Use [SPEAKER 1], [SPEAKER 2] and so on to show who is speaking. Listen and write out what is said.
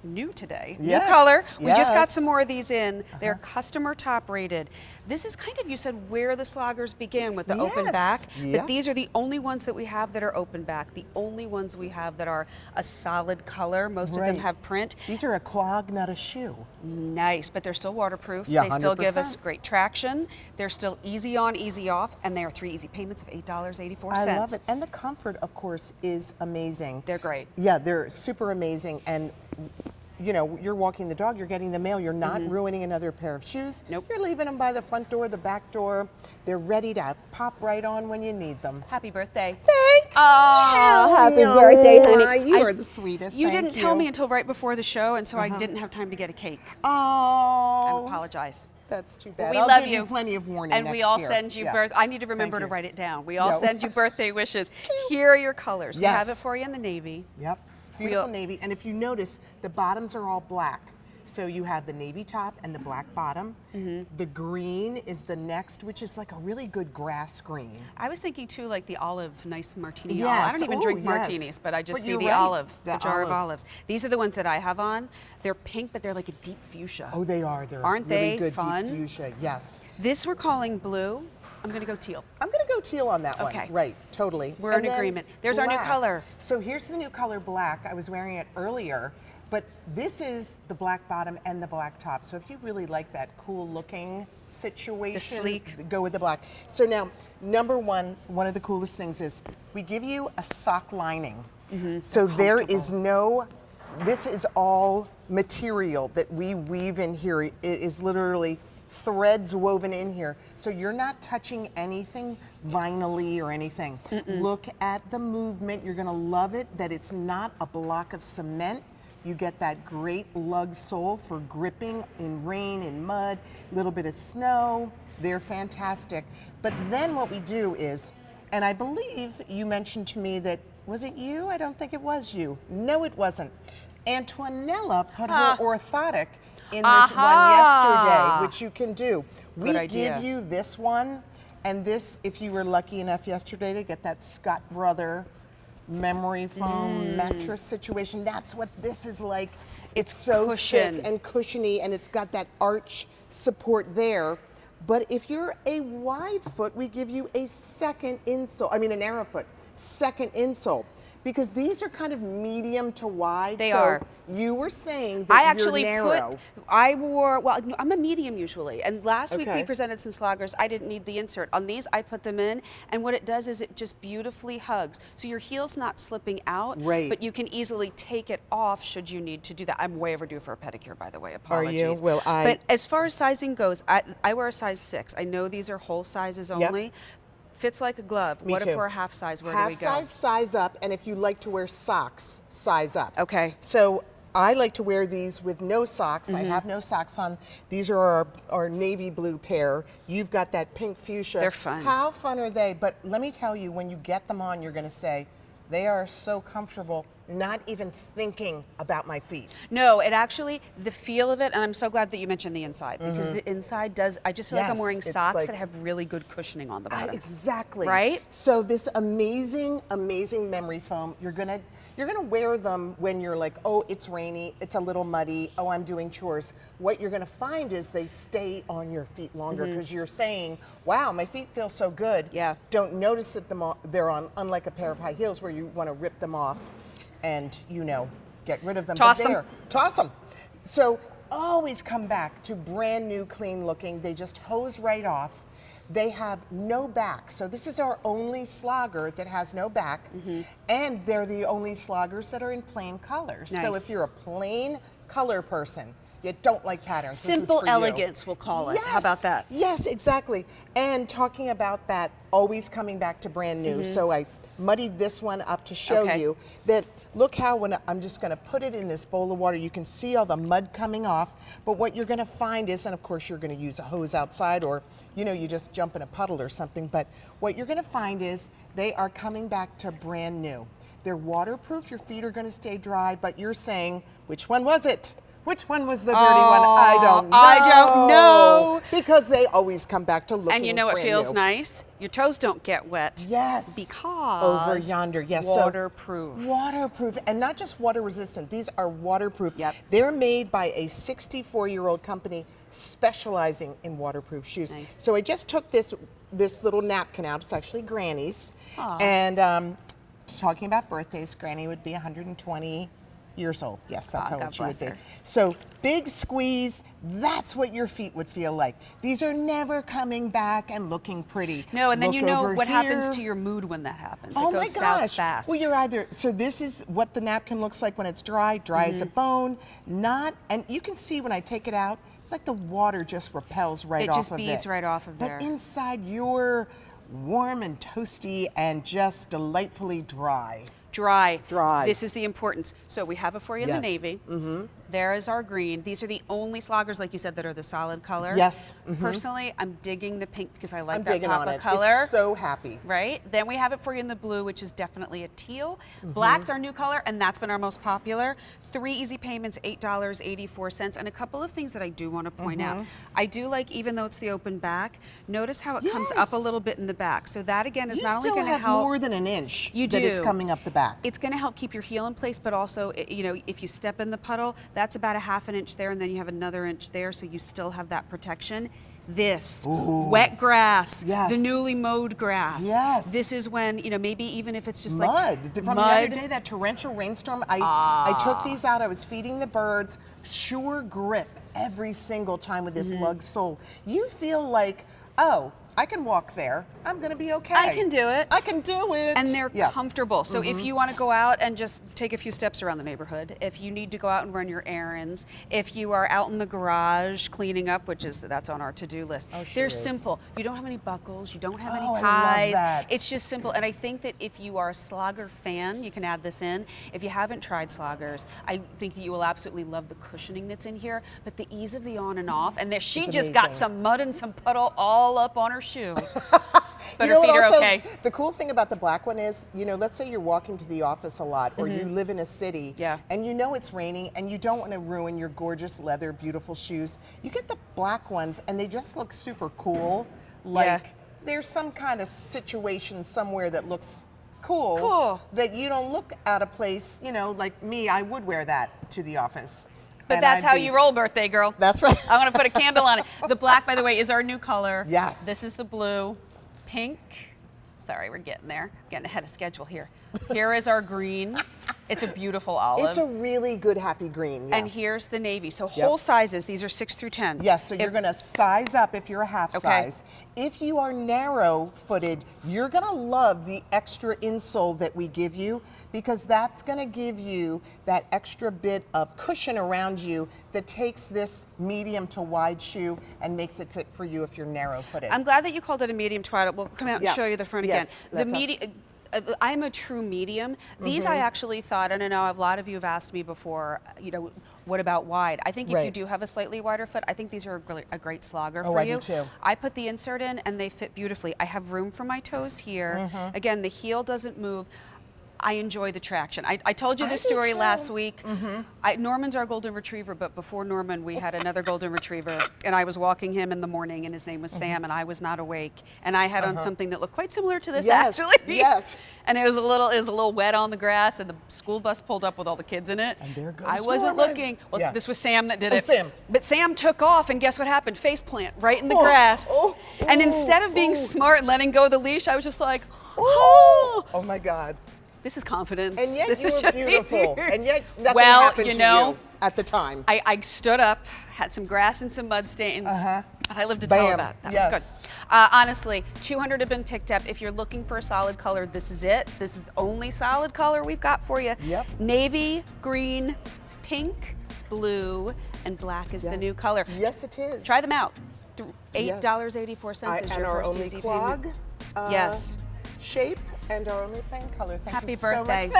[SPEAKER 1] new today.
[SPEAKER 2] Yes,
[SPEAKER 1] New color. We just got
[SPEAKER 2] yes.
[SPEAKER 1] some more of these in. They're customer top rated. This is kind of, you said, where the Sloggers begin with the open back.
[SPEAKER 2] Yep.
[SPEAKER 1] But these are the only ones that we have that are open back. The only ones we have that are a solid color. Most of them have print.
[SPEAKER 2] These are a clog, not a shoe.
[SPEAKER 1] Nice, but they're still waterproof.
[SPEAKER 2] Yeah,
[SPEAKER 1] they still give
[SPEAKER 2] 100%.
[SPEAKER 1] us great traction. They're still easy on, easy off, and they are 3 easy payments of $8.84.
[SPEAKER 2] I love it. And the comfort, of course, is amazing.
[SPEAKER 1] They're great.
[SPEAKER 2] Yeah, they're super amazing. And you know, you're walking the dog, you're getting the mail, you're not ruining another pair of shoes.
[SPEAKER 1] Nope.
[SPEAKER 2] You're leaving them by the front door, the back door. They're ready to pop right on when you need them.
[SPEAKER 1] Happy birthday.
[SPEAKER 2] Thank
[SPEAKER 1] Oh,
[SPEAKER 3] happy birthday, honey.
[SPEAKER 2] You are the sweetest.
[SPEAKER 1] You
[SPEAKER 2] Thank
[SPEAKER 1] didn't tell me until right before the show, and so I didn't have time to get a cake. I
[SPEAKER 2] Oh,
[SPEAKER 1] apologize.
[SPEAKER 2] that's too bad.
[SPEAKER 1] We
[SPEAKER 2] I'll
[SPEAKER 1] love
[SPEAKER 2] give you plenty of warning
[SPEAKER 1] and
[SPEAKER 2] next
[SPEAKER 1] we all
[SPEAKER 2] year.
[SPEAKER 1] send you
[SPEAKER 2] Yeah.
[SPEAKER 1] birth. I need to remember to
[SPEAKER 2] you.
[SPEAKER 1] write it down. We all
[SPEAKER 2] No.
[SPEAKER 1] send you birthday wishes. Here are your colors. We have
[SPEAKER 2] Yes.
[SPEAKER 1] it for you in the navy.
[SPEAKER 2] Yep, beautiful navy. And if you notice, the bottoms are all black. So you have the navy top and the black bottom. The green is the next, which is like a really good grass green.
[SPEAKER 1] I was thinking too, like the olive, nice martini.
[SPEAKER 2] Yes.
[SPEAKER 1] Olive. I don't even
[SPEAKER 2] Ooh,
[SPEAKER 1] drink
[SPEAKER 2] yes.
[SPEAKER 1] martinis, but I just
[SPEAKER 2] But
[SPEAKER 1] see
[SPEAKER 2] you're
[SPEAKER 1] the
[SPEAKER 2] right.
[SPEAKER 1] olive, the
[SPEAKER 2] The
[SPEAKER 1] jar of
[SPEAKER 2] olive.
[SPEAKER 1] olives. These are the ones that I have on. They're pink, but they're like a deep fuchsia.
[SPEAKER 2] Oh, they are. They're
[SPEAKER 1] Aren't
[SPEAKER 2] really
[SPEAKER 1] they
[SPEAKER 2] good
[SPEAKER 1] fun?
[SPEAKER 2] deep fuchsia. Yes.
[SPEAKER 1] This we're calling blue. I'm gonna go teal.
[SPEAKER 2] I'm going to go teal on that
[SPEAKER 1] Okay.
[SPEAKER 2] one. Right, totally.
[SPEAKER 1] We're
[SPEAKER 2] And
[SPEAKER 1] in
[SPEAKER 2] then
[SPEAKER 1] agreement. There's our new
[SPEAKER 2] black.
[SPEAKER 1] color.
[SPEAKER 2] So here's the new color black. I was wearing it earlier, but this is the black bottom and the black top. So if you really like that cool looking situation,
[SPEAKER 1] sleek.
[SPEAKER 2] go with the black. So now, number one of the coolest things is we give you a sock lining. So there is no, this is all material that we weave in here. It is literally threads woven in here. So you're not touching anything vinyl-y or anything. Look at the movement. You're gonna love it that it's not a block of cement. You get that great lug sole for gripping in rain, in mud, a little bit of snow. They're fantastic. But then what we do is, and I believe you mentioned to me that, was it you? I don't think it was you. No, it wasn't. Antoinella put her orthotic in this one yesterday, which you can do. We
[SPEAKER 1] Good idea.
[SPEAKER 2] give you this one, and this, if you were lucky enough yesterday to get that Scott Brother memory foam mattress situation, that's what this is like. It's so
[SPEAKER 1] cushion.
[SPEAKER 2] thick and cushiony, and it's got that arch support there. But if you're a wide foot, we give you a second insole. I mean, a narrow foot, second insole. Because these are kind of medium to wide.
[SPEAKER 1] They
[SPEAKER 2] so
[SPEAKER 1] are.
[SPEAKER 2] You were saying that
[SPEAKER 1] I actually
[SPEAKER 2] you're narrow.
[SPEAKER 1] I wore, well, I'm a medium usually. And last week we
[SPEAKER 2] Okay.
[SPEAKER 1] presented some Sloggers. I didn't need the insert. On these, I put them in. And what it does is it just beautifully hugs. So your heel's not slipping out.
[SPEAKER 2] Right.
[SPEAKER 1] But you can easily take it off should you need to do that. I'm way overdue for a pedicure, by the way.
[SPEAKER 2] Are you?
[SPEAKER 1] Apologies.
[SPEAKER 2] Well,
[SPEAKER 1] But as far as sizing goes, I wear a size 6. I know these are whole sizes only. Fits like a glove.
[SPEAKER 2] Me
[SPEAKER 1] What
[SPEAKER 2] too.
[SPEAKER 1] if we're a half size? Where do we go?
[SPEAKER 2] Half size, size up, and if you like to wear socks, size up.
[SPEAKER 1] Okay.
[SPEAKER 2] So I like to wear these with no socks.
[SPEAKER 1] Mm-hmm.
[SPEAKER 2] I have no socks on. These are our navy blue pair. You've got that pink fuchsia.
[SPEAKER 1] They're fun.
[SPEAKER 2] How fun are they? But let me tell you, when you get them on, you're going to say, they are so comfortable, not even thinking about my feet.
[SPEAKER 1] No, it actually, the feel of it, and I'm so glad that you mentioned the inside, because the inside does, I just feel like I'm
[SPEAKER 2] Yes,
[SPEAKER 1] wearing
[SPEAKER 2] it's
[SPEAKER 1] socks
[SPEAKER 2] like-
[SPEAKER 1] that have really good cushioning on the bottom.
[SPEAKER 2] Exactly.
[SPEAKER 1] Right?
[SPEAKER 2] So this amazing, amazing memory foam, you're gonna wear them when you're like, oh, it's rainy, it's a little muddy, oh, I'm doing chores. What you're gonna find is they stay on your feet longer because you're saying, wow, my feet feel so good.
[SPEAKER 1] Yeah.
[SPEAKER 2] Don't notice that they're on, unlike a pair of high heels where you wanna rip them off and, you know, get rid of them.
[SPEAKER 1] Toss
[SPEAKER 2] But
[SPEAKER 1] them.
[SPEAKER 2] there, toss them. So always come back to brand new, clean looking. They just hose right off. They have no back. So this is our only Slogger that has no back. And they're the only Sloggers that are in plain colors. So
[SPEAKER 1] Nice.
[SPEAKER 2] if you're a plain color person, you don't like patterns, this is
[SPEAKER 1] Simple
[SPEAKER 2] for you.
[SPEAKER 1] elegance, we'll call it. How about that?
[SPEAKER 2] Yes, exactly. And talking about that, always coming back to brand new. So I muddied this one up to show
[SPEAKER 1] Okay.
[SPEAKER 2] you that, look how when I'm just gonna put it in this bowl of water, you can see all the mud coming off, but what you're gonna find is, and of course you're gonna use a hose outside or, you know, you just jump in a puddle or something, but what you're gonna find is they are coming back to brand new. They're waterproof, your feet are gonna stay dry, but you're saying, which one was it? Which one was the dirty one? I don't know.
[SPEAKER 1] I don't know.
[SPEAKER 2] Because they always come back to looking
[SPEAKER 1] And you know what
[SPEAKER 2] brand
[SPEAKER 1] feels
[SPEAKER 2] new.
[SPEAKER 1] nice? Your toes don't get wet.
[SPEAKER 2] Yes.
[SPEAKER 1] Because
[SPEAKER 2] over yonder, yes.
[SPEAKER 1] waterproof.
[SPEAKER 2] So, waterproof, and not just water resistant. These are waterproof.
[SPEAKER 1] Yep.
[SPEAKER 2] They're made by a 64-year-old company specializing in waterproof shoes.
[SPEAKER 1] Nice.
[SPEAKER 2] So I just took this little napkin out. It's actually Granny's.
[SPEAKER 1] Aw.
[SPEAKER 2] And talking about birthdays, Granny would be 120 years old. Yes, that's how
[SPEAKER 1] God
[SPEAKER 2] old she would
[SPEAKER 1] bless
[SPEAKER 2] be.
[SPEAKER 1] her.
[SPEAKER 2] So big squeeze, that's what your feet would feel like. These are never coming back and looking pretty.
[SPEAKER 1] No, and then
[SPEAKER 2] Look
[SPEAKER 1] you know
[SPEAKER 2] over
[SPEAKER 1] what happens
[SPEAKER 2] here.
[SPEAKER 1] to your mood when that happens.
[SPEAKER 2] Oh
[SPEAKER 1] it goes
[SPEAKER 2] my
[SPEAKER 1] south
[SPEAKER 2] gosh.
[SPEAKER 1] fast.
[SPEAKER 2] Well, you're either, so this is what the napkin looks like when it's dry as a bone, and you can see when I take it out, it's like the water just repels right off of it.
[SPEAKER 1] It just beads right off of there.
[SPEAKER 2] But inside you're warm and toasty and just delightfully dry.
[SPEAKER 1] Dry.
[SPEAKER 2] Dry.
[SPEAKER 1] This is the importance. So we have it for you in the
[SPEAKER 2] Yes.
[SPEAKER 1] navy. There is our green. These are the only Sloggers, like you said, that are the solid color.
[SPEAKER 2] Yes.
[SPEAKER 1] Personally, I'm digging the pink because I like
[SPEAKER 2] I'm
[SPEAKER 1] that
[SPEAKER 2] digging
[SPEAKER 1] pop
[SPEAKER 2] on
[SPEAKER 1] of
[SPEAKER 2] it.
[SPEAKER 1] color.
[SPEAKER 2] It's so happy.
[SPEAKER 1] Right? Then we have it for you in the blue, which is definitely a teal. Black's our new color, and that's been our most popular. 3 easy payments, $8.84, and a couple of things that I do want to point out. I do like, even though it's the open back, notice how it comes up a little bit in the back. So that, again, is not only going to
[SPEAKER 2] have
[SPEAKER 1] help.
[SPEAKER 2] more than an inch
[SPEAKER 1] You
[SPEAKER 2] that it's
[SPEAKER 1] do.
[SPEAKER 2] coming up the back.
[SPEAKER 1] It's going to help keep your heel in place, but also, you know, if you step in the puddle, that's about a ½ an inch there, and then you have another inch there, so you still have that protection. This, wet grass,
[SPEAKER 2] Yes.
[SPEAKER 1] the newly mowed grass.
[SPEAKER 2] Yes.
[SPEAKER 1] This is when, you know, maybe even if it's just
[SPEAKER 2] Mud.
[SPEAKER 1] like
[SPEAKER 2] From the other day, that torrential rainstorm, I took these out, I was feeding the birds, sure grip every single time with this lug sole. You feel like, oh, I can walk there. I'm going to be okay.
[SPEAKER 1] I can do it.
[SPEAKER 2] I can do it.
[SPEAKER 1] And they're comfortable. So if you want to go out and just take a few steps around the neighborhood, if you need to go out and run your errands, if you are out in the garage cleaning up, that's on our to-do list.
[SPEAKER 2] Oh, sure
[SPEAKER 1] they're
[SPEAKER 2] is.
[SPEAKER 1] simple. You don't have any buckles. You don't have
[SPEAKER 2] Oh,
[SPEAKER 1] any
[SPEAKER 2] I love
[SPEAKER 1] ties.
[SPEAKER 2] that.
[SPEAKER 1] It's just simple. And I think that if you are a Slogger fan, you can add this in. If you haven't tried Sloggers, I think that you will absolutely love the cushioning that's in here, but the ease of the on and off. And she
[SPEAKER 2] It's
[SPEAKER 1] just got
[SPEAKER 2] amazing.
[SPEAKER 1] some mud and some puddle all up on her shoe. But
[SPEAKER 2] You
[SPEAKER 1] her
[SPEAKER 2] know
[SPEAKER 1] feet
[SPEAKER 2] what
[SPEAKER 1] are
[SPEAKER 2] also,
[SPEAKER 1] okay.
[SPEAKER 2] the cool thing about the black one is, you know, let's say you're walking to the office a lot or you live in a city and you know it's raining and you don't want to ruin your gorgeous leather, beautiful shoes. You get the black ones and they just look super cool. Like there's some kind of situation somewhere that looks cool. That you don't look out of place. You know, like me, I would wear that to the office.
[SPEAKER 1] But
[SPEAKER 2] And
[SPEAKER 1] that's
[SPEAKER 2] I'd
[SPEAKER 1] how
[SPEAKER 2] be-
[SPEAKER 1] you roll, birthday girl.
[SPEAKER 2] That's right.
[SPEAKER 1] I want to put a candle on it. The black, by the way, is our new color.
[SPEAKER 2] Yes.
[SPEAKER 1] This is the blue. Pink. Sorry, we're getting there. Getting ahead of schedule here. Here is our green. It's a beautiful olive.
[SPEAKER 2] It's a really good happy green. Yeah.
[SPEAKER 1] And here's the navy. So whole sizes, these are 6 through 10.
[SPEAKER 2] Yes, so you're going to size up if you're a half
[SPEAKER 1] Okay.
[SPEAKER 2] size. If you are narrow-footed, you're going to love the extra insole that we give you because that's going to give you that extra bit of cushion around you that takes this medium to wide shoe and makes it fit for you if you're narrow-footed.
[SPEAKER 1] I'm glad that you called it a medium twilight. We'll come out and show you the front
[SPEAKER 2] Yes,
[SPEAKER 1] again. The
[SPEAKER 2] that's
[SPEAKER 1] medium. I'm a true medium. These I actually thought, and I know a lot of you have asked me before, you know, what about wide? I think if you do have a slightly wider foot, I think these are a great Slogger for you.
[SPEAKER 2] I do too.
[SPEAKER 1] I put the insert in and they fit beautifully. I have room for my toes here. Again, the heel doesn't move. I enjoy the traction. I told you this story last week. Norman's our golden retriever, but before Norman, we had another golden retriever, and I was walking him in the morning, and his name was Sam, and I was not awake, and I had on something that looked quite similar to this, actually.
[SPEAKER 2] Yes.
[SPEAKER 1] And it was a little wet on the grass, and the school bus pulled up with all the kids in it.
[SPEAKER 2] And there goes
[SPEAKER 1] I wasn't
[SPEAKER 2] Norman.
[SPEAKER 1] looking. Well, this was Sam that did
[SPEAKER 2] Oh,
[SPEAKER 1] it.
[SPEAKER 2] Sam.
[SPEAKER 1] But Sam took off, and guess what happened? Face plant right in the grass. And instead of being smart and letting go of the leash, I was just like, oh.
[SPEAKER 2] Oh my God.
[SPEAKER 1] This is confidence.
[SPEAKER 2] And yet
[SPEAKER 1] this
[SPEAKER 2] you
[SPEAKER 1] is
[SPEAKER 2] were
[SPEAKER 1] just
[SPEAKER 2] beautiful.
[SPEAKER 1] easier.
[SPEAKER 2] And yet nothing
[SPEAKER 1] well,
[SPEAKER 2] happened
[SPEAKER 1] you
[SPEAKER 2] to
[SPEAKER 1] know,
[SPEAKER 2] you at the time.
[SPEAKER 1] I stood up, had some grass and some mud stains, but I lived to tell
[SPEAKER 2] Bam.
[SPEAKER 1] about it. That
[SPEAKER 2] Yes.
[SPEAKER 1] was good. Honestly, 200 have been picked up. If you're looking for a solid color, this is it. This is the only solid color we've got for you.
[SPEAKER 2] Yep.
[SPEAKER 1] Navy, green, pink, blue, and black is the new color.
[SPEAKER 2] Yes, it is.
[SPEAKER 1] Try them out. $8.84 is
[SPEAKER 2] and
[SPEAKER 1] your
[SPEAKER 2] our
[SPEAKER 1] first
[SPEAKER 2] only
[SPEAKER 1] easy
[SPEAKER 2] clog
[SPEAKER 1] payment. Yes.
[SPEAKER 2] shape and our only plain color. Thank
[SPEAKER 1] Happy
[SPEAKER 2] you so
[SPEAKER 1] birthday.
[SPEAKER 2] much.